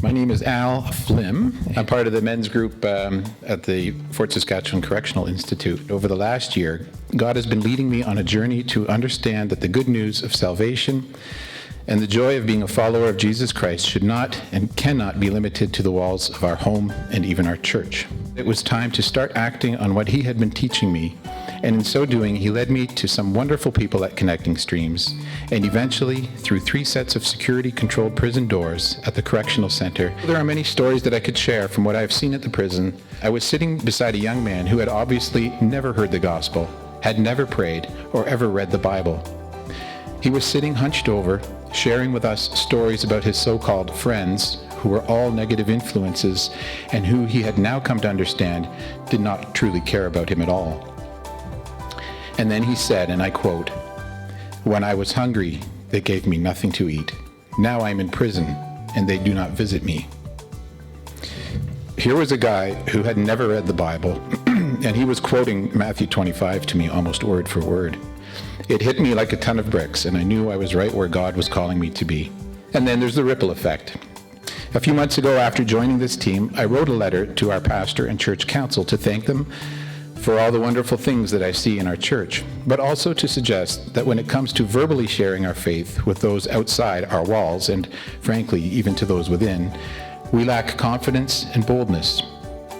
My name is Al Flim. I'm part of the men's group at the Fort Saskatchewan Correctional Institute. Over the last year, God has been leading me on a journey to understand that the good news of salvation and the joy of being a follower of Jesus Christ should not and cannot be limited to the walls of our home and even our church. It was time to start acting on what he had been teaching me, and in so doing, he led me to some wonderful people at Connecting Streams, and eventually, through 3 sets of security-controlled prison doors at the Correctional Centre. There are many stories that I could share from what I have seen at the prison. I was sitting beside a young man who had obviously never heard the gospel, had never prayed, or ever read the Bible. He was sitting hunched over, sharing with us stories about his so-called friends, who were all negative influences, and who he had now come to understand did not truly care about him at all. And then he said, and I quote, "When I was hungry, they gave me nothing to eat. Now I'm in prison, and they do not visit me." Here was a guy who had never read the Bible, and he was quoting Matthew 25 to me almost word for word. It hit me like a ton of bricks, and I knew I was right where God was calling me to be. And then there's the ripple effect. A few months ago, after joining this team, I wrote a letter to our pastor and church council to thank them for all the wonderful things that I see in our church, but also to suggest that when it comes to verbally sharing our faith with those outside our walls, and frankly, even to those within, we lack confidence and boldness.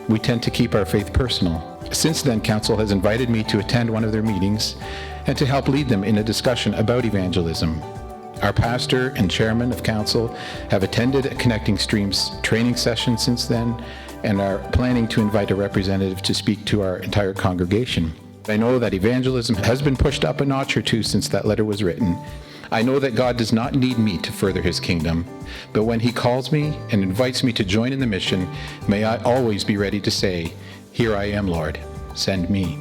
We tend to keep our faith personal. Since then, council has invited me to attend one of their meetings and to help lead them in a discussion about evangelism. Our pastor and chairman of council have attended a Connecting Streams training session since then and are planning to invite a representative to speak to our entire congregation. I know that evangelism has been pushed up a notch or two since that letter was written. I know that God does not need me to further his kingdom, but when he calls me and invites me to join in the mission, may I always be ready to say, "Here I am, Lord, send me."